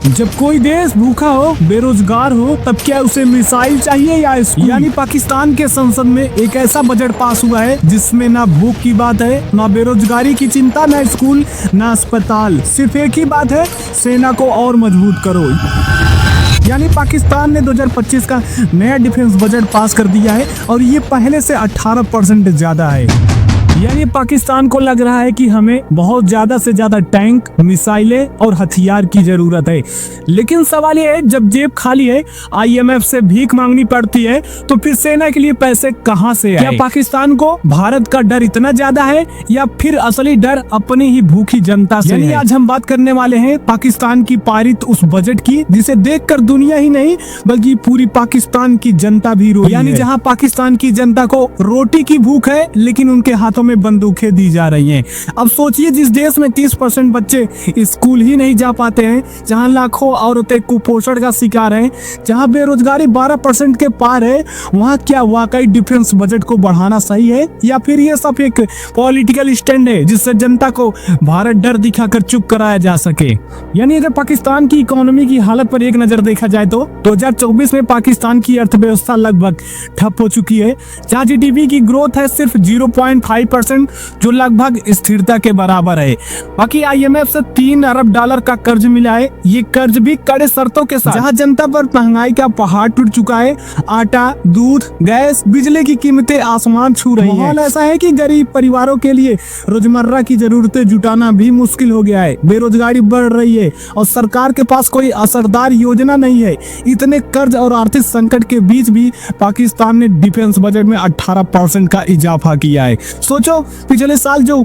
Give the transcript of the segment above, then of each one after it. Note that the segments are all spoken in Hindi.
जब कोई देश भूखा हो, बेरोजगार हो, तब क्या उसे मिसाइल चाहिए या स्कूल? यानी पाकिस्तान के संसद में एक ऐसा बजट पास हुआ है जिसमें ना भूख की बात है, ना बेरोजगारी की चिंता, ना स्कूल, ना अस्पताल। सिर्फ एक ही बात है, सेना को और मजबूत करो। यानी पाकिस्तान ने 2025 का नया डिफेंस बजट पास कर दिया है और ये पहले से 18% ज्यादा है। यानी पाकिस्तान को लग रहा है कि हमें बहुत ज्यादा से ज्यादा टैंक, मिसाइलें और हथियार की जरूरत है। लेकिन सवाल ये है, जब जेब खाली है, IMF से भीख मांगनी पड़ती है, तो फिर सेना के लिए पैसे कहां से आए? क्या पाकिस्तान को भारत का डर इतना ज्यादा है या फिर असली डर अपनी ही भूखी जनता से है? आज हम बात करने वाले हैं पाकिस्तान की पारित उस बजट की जिसे देखकर दुनिया ही नहीं बल्कि पूरी पाकिस्तान की जनता भी रोई है। यानी जहां पाकिस्तान की जनता को रोटी की भूख है लेकिन उनके हाथों में बंदूकें दी जा रही हैं। अब सोचिए, जिस देश में 30% बच्चे स्कूल ही नहीं जा पाते हैं, जहां लाखों औरतें कुपोषण का शिकार हैं, जहां बेरोजगारी 12% के पार है, वहां क्या वाकई डिफेंस बजट को बढ़ाना सही है या फिर ये सब एक पॉलिटिकल स्टैंड है जिससे जनता को भारत डर दिखाकर चुप कराया जा सके? यानी अगर पाकिस्तान की इकोनॉमी की हालत पर एक नजर देखा जाए तो 2024 में पाकिस्तान की अर्थव्यवस्था लगभग ठप हो चुकी है, जहां GDP की ग्रोथ है सिर्फ 0.5%, जो लगभग स्थिरता के बराबर है। बाकी IMF से $3 अरब का कर्ज मिला है, ये कर्ज भी कड़े शर्तों के साथ, जहां जनता पर महंगाई का पहाड़ टूट चुका है। आटा, दूध, गैस, बिजली की कीमतें आसमान छू रही हैं। माहौल ऐसा है कि गरीब परिवारों के लिए रोजमर्रा की जरूरतें जुटाना भी मुश्किल हो गया है। बेरोजगारी बढ़ रही है और सरकार के पास कोई असरदार योजना नहीं है। इतने कर्ज और आर्थिक संकट के बीच भी पाकिस्तान ने डिफेंस बजट में 18% का इजाफा किया है। सोचो, पिछले साल जो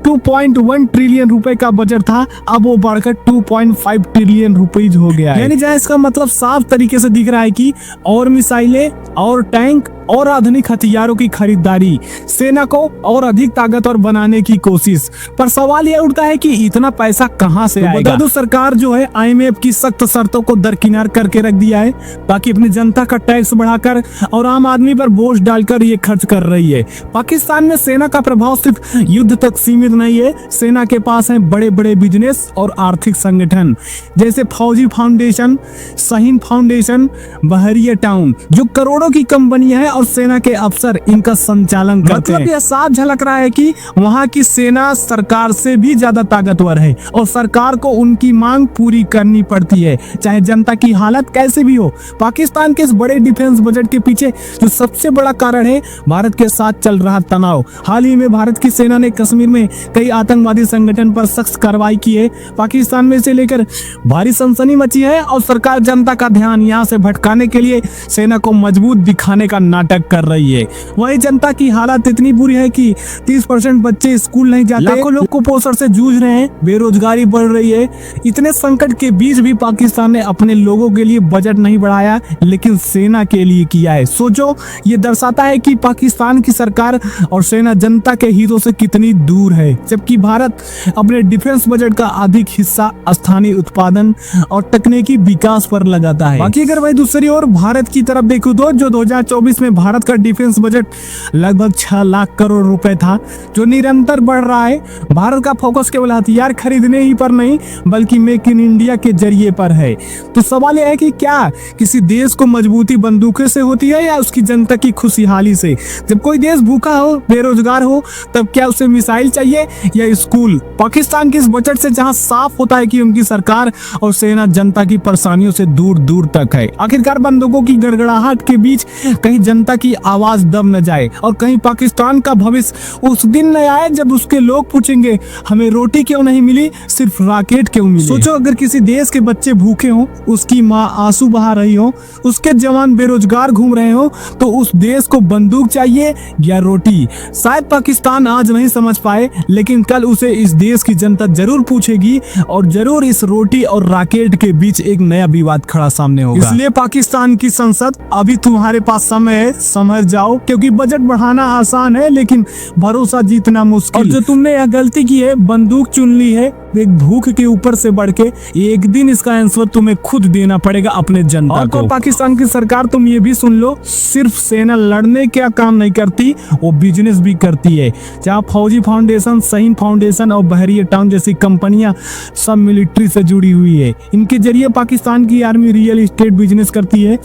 2.1 ट्रिलियन रुपए का बजट था, अब वो बढ़कर 2.5 ट्रिलियन रुपीज हो गया है। यानी जहां इसका मतलब साफ तरीके से दिख रहा है कि और मिसाइलें और टैंक और आधुनिक हथियारों की खरीदारी, सेना को और अधिक ताकतवर बनाने की कोशिश। पर सवाल यह उठता है कि इतना पैसा कहां से आएगा? बता दो, सरकार जो है IMF की सख्त शर्तों को दरकिनार करके रख दिया है, बाकी अपनी जनता का टैक्स बढ़ाकर और आम आदमी पर बोझ डालकर ये खर्च कर रही है। पाकिस्तान में सेना का प्रभाव सिर्फ युद्ध तक सीमित नहीं है। सेना के पास है बड़े बड़े बिजनेस और आर्थिक संगठन जैसे फौजी फाउंडेशन, शाहीन फाउंडेशन, बहरिया टाउन, जो करोड़ों की कंपनियां हैं और सेना के अफसर इनका संचालन करते हैं। मतलब यह साफ झलक रहा है कि वहां की सेना सरकार से भी ज्यादा ताकतवर है और सरकार को उनकी मांग पूरी करनी पड़ती है, चाहे जनता की हालत कैसे भी हो। पाकिस्तान के इस बड़े डिफेंस बजट के पीछे जो सबसे बड़ा कारण है भारत के साथ चल रहा तनाव। हाल ही में भारत की सेना ने कश्मीर में कई आतंकवादी संगठन पर सख्त कार्रवाई की है। पाकिस्तान में से लेकर भारी सनसनी मची है और सरकार जनता का ध्यान यहां से भटकाने के लिए सेना को मजबूत दिखाने का नाटक कर रही है। वही जनता की हालत इतनी बुरी है कि 30% बच्चे स्कूल नहीं जाते, लाखों लोग कुपोषण से जूझ रहे हैं, बेरोजगारी बढ़ रही है। इतने संकट के बीच भी पाकिस्तान ने अपने लोगों के लिए बजट नहीं बढ़ाया लेकिन सेना के लिए किया है। सोचो, ये दर्शाता है कि पाकिस्तान की सरकार और सेना जनता के हितों से कितनी दूर है, जबकि भारत अपने डिफेंस बजट का अधिक हिस्सा स्थानीय उत्पादन और तकनीकी विकास पर लगाता है। बाकी अगर वही दूसरी ओर भारत की तरफ देखो तो जो 2024 में भारत का डिफेंस बजट लगभग 6 लाख करोड़ रुपए था, जो निरंतर बढ़ रहा है। भारत का फोकस केवल हथियार खरीदने ही पर नहीं बल्कि मेक इन इंडिया के जरिए पर है। तो सवाल यह है कि क्या किसी देश को मजबूती बंदूकों से होती है या उसकी जनता की खुशहाली से? जब कोई देश भूखा हो, बेरोजगार हो, तब क्या उसे मिसाइल चाहिए या स्कूल? पाकिस्तान के इस बजट से जहां साफ होता है कि उनकी सरकार और सेना जनता की परेशानियों से दूर दूर तक है। आखिरकार बंदूकों की गड़गड़ाहट के बीच कहीं जनता की आवाज दब न जाए और कहीं पाकिस्तान का भविष्य उस दिन न आए जब उसके लोग पूछेंगे, हमें रोटी क्यों नहीं मिली, सिर्फ रॉकेट क्यों मिली? सोचो, अगर किसी देश के बच्चे भूखे हों, उसकी माँ आंसू बहा रही हो, उसके जवान बेरोजगार घूम रहे हो, तो उस देश को बंदूक चाहिए या रोटी? शायद पाकिस्तान आज नहीं समझ पाए लेकिन कल उसे इस देश की जनता जरूर पूछेगी और जरूर इस रोटी और रॉकेट के बीच एक नया विवाद खड़ा सामने होगा। इसलिए पाकिस्तान की संसद, अभी तुम्हारे पास समय है, समझ जाओ, क्योंकि बजट बढ़ाना आसान है लेकिन भरोसा जीतना मुश्किल। और जो तुमने यह गलती की है, बंदूक चुन ली है, एक भूख के ऊपर से बढ़ के एक दिन इसका आंसर तुम्हें खुद देना पड़ेगा अपने जनता को। पाकिस्तान की सरकार तुम ये भी सुन लो, सिर्फ सेना लड़ने का काम नहीं करती, वो बिजनेस भी करती है। जहाँ फौजी फाउंडेशन, सहीन फाउंडेशन और बहरिया टाउन जैसी कंपनियां सब मिलिट्री से जुड़ी हुई है। इनके जरिए पाकिस्तान की आर्मी रियल एस्टेट बिजनेस करती है,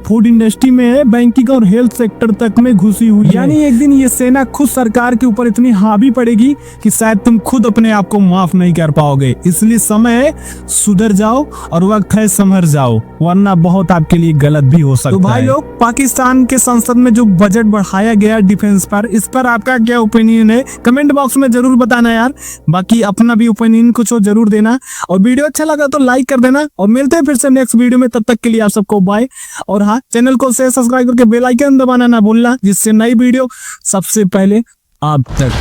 फूड इंडस्ट्री में है, बैंकिंग और हेल्थ सेक्टर तक में घुसी हुई है। यानी एक दिन ये सेना खुद सरकार के ऊपर इतनी हावी पड़ेगी कि शायद तुम खुद अपने आप को माफ नहीं कर पाओगे। इसलिए समय है सुधर जाओ और वक्त है संभर जाओ, वरना बहुत आपके लिए गलत भी हो सकता है। तो भाई लोग, पाकिस्तान के संसद में जो बजट बढ़ाया गया डिफेंस पर, इस पर आपका क्या ओपिनियन है कमेंट बॉक्स में जरूर बताना यार। बाकी अपना भी ओपिनियन कुछ हो जरूर देना, और वीडियो अच्छा लगा तो लाइक कर देना। और मिलते हैं फिर से नेक्स्ट वीडियो में, तब तक के लिए आप सबको बाय। और हाँ, चैनल को शेयर सब्सक्राइब करके बेल आइकन दबाना ना भूलना, जिससे नई वीडियो सबसे पहले आप तक